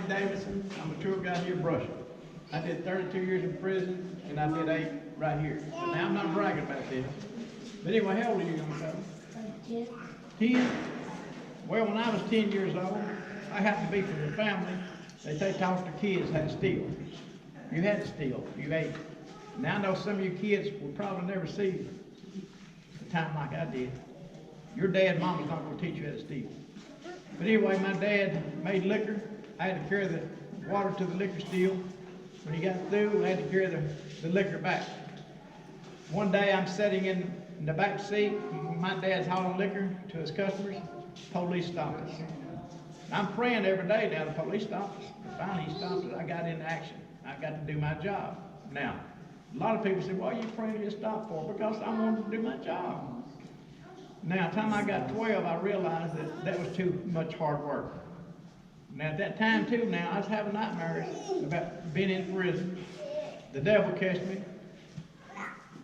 name's Davidson. I'm a tour guide here in Brushy. I did 32 years in prison, and I did 8 right here. Now, I'm not bragging about this. But anyway, how old are you, young fellow? 10. 10? Well, when I was 10 years old, I happened to be from a family that they taught the kids how to steal. You had to steal. You ate. Now, I know some of you kids will probably never see a time like I did. Your dad and mama's not going to teach you how to steal. But anyway, my dad made liquor. I had to carry the water to the liquor still. When he got through, I had to carry the liquor back. One day I'm sitting in the back seat. My dad's hauling liquor to his customers. Police stopped us. I'm praying every day now the police stopped us. Finally he stopped us. I got into action. I got to do my job. Now, a lot of people say, what are you praying to get stopped for? Because I wanted to do my job. Now, the time I got 12, I realized that was too much hard work. Now, at that time, too, now, I was having nightmares about being in prison. The devil catch me.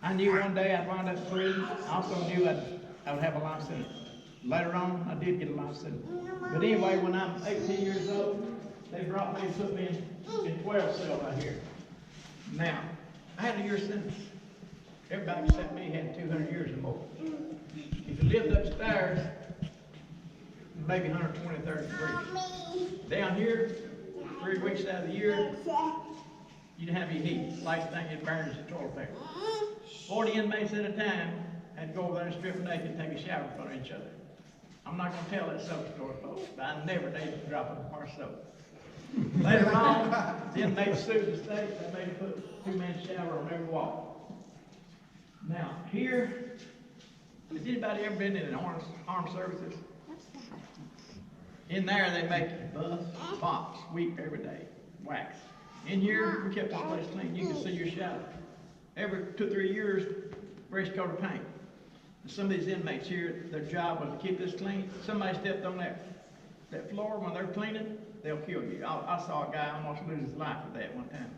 I knew one day I'd wind up in prison. I also knew I would have a life sentence. Later on, I did get a life sentence. But anyway, when I'm 18 years old, they brought me and put me in 12 cell right here. Now, I had a year sentence. Everybody except me had 200 years or more. If you lived upstairs, maybe 120, 30 degrees. Down here, 3 weeks out of the year, you didn't have any heat. Last thing it burns is toilet paper. 40 inmates at a time had to go over there and strip naked and take a shower in front of each other. I'm not going to tell that soap story, folks, but I never dated a drop of a bar soap. Later on, the inmates sued the state. They made them put 2-man shower on every wall. Now, here, has anybody ever been in an armed services? In there, they make you buff, box, sweep every day, wax. In here, we kept this place clean. You can see your shadow. Every 2 or 3 years, fresh coat of paint. And some of these inmates here, their job was to keep this clean. Somebody stepped on that floor when they're cleaning, they'll kill you. I saw a guy almost lose his life with that one time.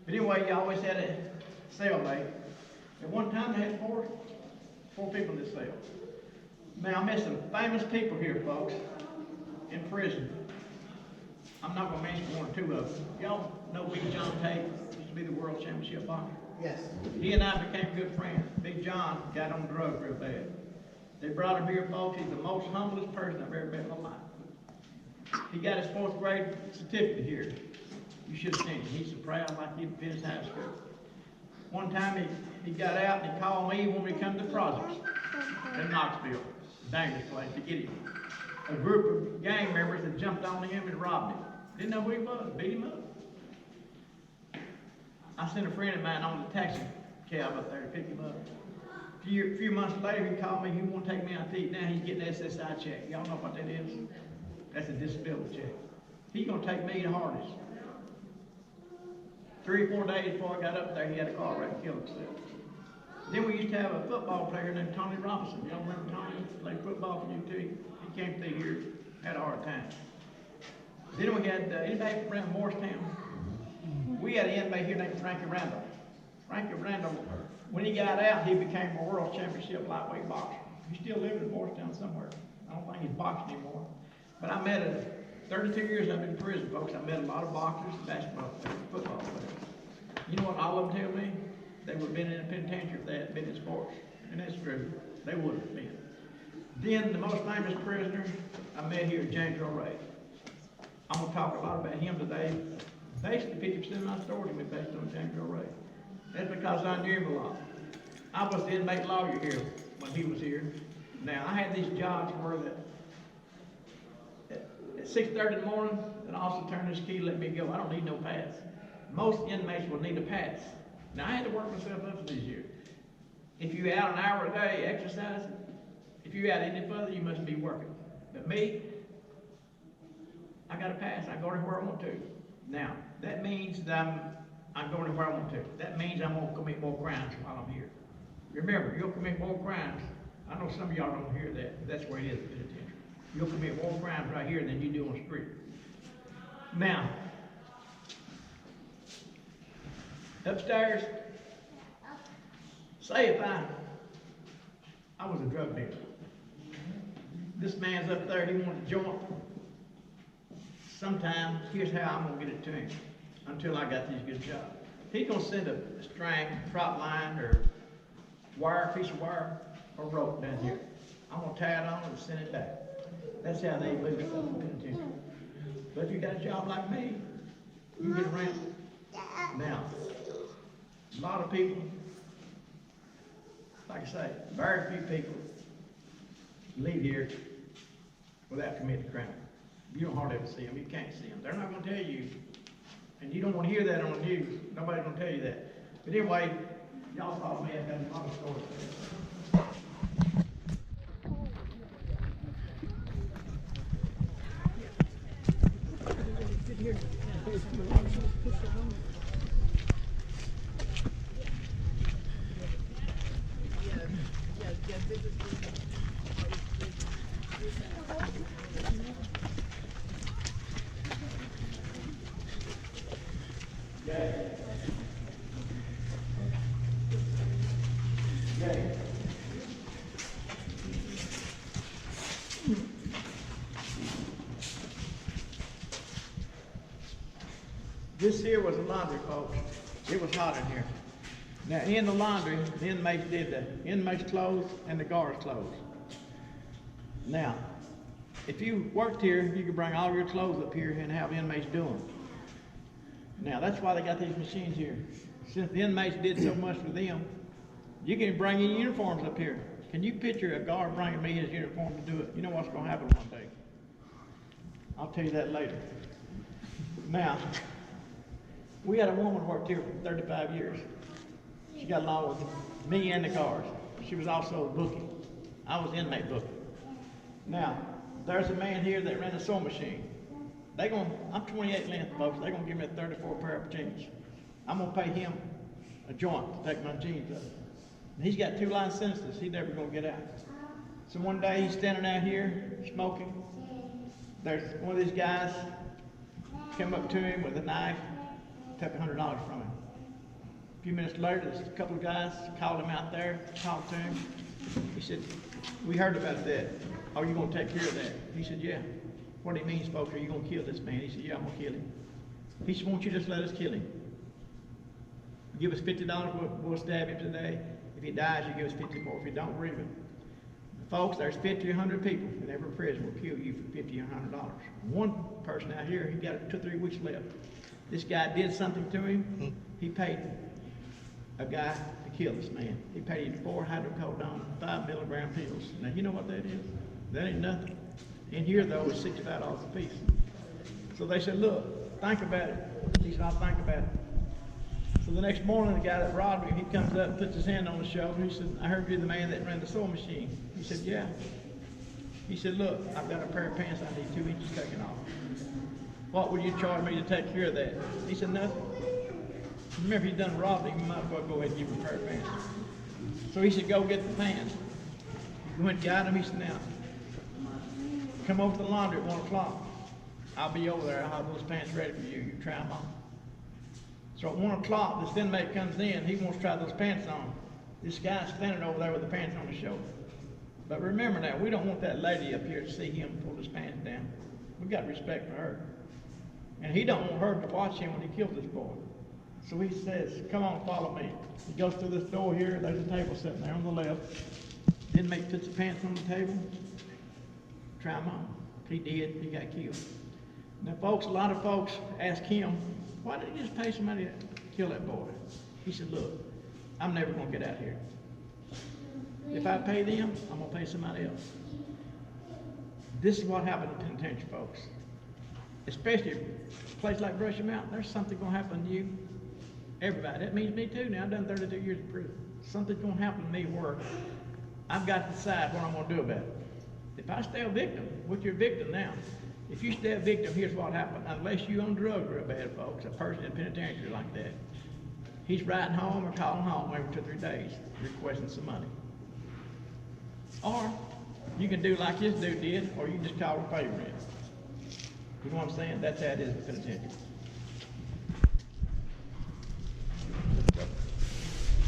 But anyway, you always had a cellmate. At one time, they had four people in this cell. Now, I met some famous people here, folks, in prison. I'm not going to mention 1 or 2 of them. Y'all know Big John Tate, used to be the world championship boxer. Yes. He and I became good friends. Big John got on drugs real bad. They brought him here, folks. He's the most humblest person I've ever met in my life. He got his 4th grade certificate here. You should have seen him. He's so proud like he'd finished high school. One time he got out and he called me when we come to the projects in Knoxville, dangerous place, to get him. A group of gang members had jumped on him and robbed him. Didn't know who he was, beat him up. I sent a friend of mine on the taxi cab up there to pick him up. A few months later, he called me. He wanted to take me out to eat. Now he's getting an SSI check. Y'all know what that is? That's a disability check. He's going to take me to Hardee's. 3 or 4 days before I got up there, he had a car wreck and killed himself. Then we used to have a football player named Tony Robinson. Y'all remember Tony? Played football for UT. He came through here, had a hard time. Then we had, anybody from around Morristown? We had an inmate here named Frankie Randall. Frankie Randall, when he got out, he became a world championship lightweight boxer. He still lives in Morristown somewhere. I don't think he's boxing anymore. But I met him. 32 years I've been in prison, folks. I met a lot of boxers, basketball players, football players. You know what all of them tell me? They would have been in a penitentiary if they hadn't been in sports. And that's true. They would have been. Then the most famous prisoner I met here, James Earl Ray. I'm going to talk a lot about him today. Basically, 50% of my story will be based on James Earl Ray. That's because I knew him a lot. I was the inmate lawyer here when he was here. Now, I had these jobs where at 6:30 in the morning, an officer turned his key and let me go. I don't need no pass. Most inmates will need a pass. Now, I had to work myself up for these years. If you're out an hour a day exercising, if you're out any further, you must be working. But me, I got a pass. I go to where I want to. Now, that means that I'm going to where I want to. That means I'm going to commit more crimes while I'm here. Remember, you'll commit more crimes. I know some of y'all don't hear that, but that's where it is, the penitentiary. You'll commit more crimes right here than you do on the street. Now, upstairs, say if I was a drug dealer. This man's up there, he wanted a joint. sometimes, here's how I'm gonna get it to him, until I got these good jobs. He's gonna send a string, prop line, or piece of wire, or rope down here. I'm gonna tie it on and send it back. That's how they move stuff in the penitentiary. But if you got a job like me, you can get around. Now, a lot of people, like I say, very few people leave here without committing a crime. You don't hardly ever see them. You can't see them. They're not going to tell you, and you don't want to hear that on the news. Nobody's going to tell you that. But anyway, y'all follow me. I've got a lot of stories. This here was a laundry, folks. It was hot in here. Now, in the laundry, the inmates did the inmates' clothes and the guards' clothes. Now, if you worked here, you could bring all your clothes up here and have inmates do them. Now, that's why they got these machines here. Since the inmates did so much for them, you can bring in uniforms up here. Can you picture a guard bringing me his uniform to do it? You know what's going to happen one day. I'll tell you that later. Now, we had a woman who worked here for 35 years. She got along with me and the guards. She was also booking. I was inmate booking. Now, there's a man here that ran a sewing machine. I'm 28 length, folks. They're gonna give me a 34 pair of jeans. I'm gonna pay him a joint to take my jeans up. And he's got 2 life sentences. He's never gonna get out. So one day he's standing out here smoking. There's one of these guys came up to him with a knife, took $100 from him. A few minutes later, there's a couple of guys called him out there, talked to him. He said, "We heard about that. Are you gonna take care of that?" He said, "Yeah." "What he means, folks, are you gonna kill this man?" He said, "Yeah, I'm gonna kill him." He said, "Won't you just let us kill him? Give us $50, we'll stab him today. If he dies, you give us 50 more. If you don't, bring him." Folks, there's 50 or 100 people in every prison will kill you for $50 or $100. One person out here, he got 2 or 3 weeks left. This guy did something to him. He paid a guy to kill this man. He paid him 4 hydrocodone, 5 milligram pills. Now, you know what that is? That ain't nothing. In here, though, it's $65 a piece. So they said, "Look, think about it." He said, "I'll think about it." So the next morning, the guy that robbed me, he comes up and puts his hand on his shoulder. He said, "I heard you're the man that ran the sewing machine." He said, "Yeah." He said, "Look, I've got a pair of pants I need 2 inches taken off. What would you charge me to take care of that?" He said, "Nothing." Remember, he'd done robbed him, you might as well go ahead and give him a pair of pants. So he said, "Go get the pants." He went and got him. He said, "Now, come over to the laundry at 1 o'clock. I'll be over there. I'll have those pants ready for you. You try them on." So at 1 o'clock, this inmate comes in. He wants to try those pants on. This guy's standing over there with the pants on his shoulder. But remember now, we don't want that lady up here to see him pull his pants down. We got respect for her. And he don't want her to watch him when he kills this boy. So he says, "Come on, follow me." He goes through this door here. There's a table sitting there on the left. The inmate puts the pants on the table. Try them on. He did. He got killed. Now, folks, a lot of folks ask him, "Why didn't you just pay somebody to kill that boy?" He said, "Look, I'm never going to get out here. If I pay them, I'm going to pay somebody else." This is what happened in penitentiary, folks. Especially a place like Brushy Mountain, there's something going to happen to you. Everybody. That means me too now. I've done 32 years in prison. Something's going to happen to me where I've got to decide what I'm going to do about it. If I stay a victim, which you're a victim now, if you stay a victim, here's what happened. Unless you're on drugs real bad, folks, a person in penitentiary like that, he's riding home or calling home every 2 or 3 days, requesting some money. Or you can do like this dude did, or you can just call and pay rent. You know what I'm saying? That's how it is in penitentiary.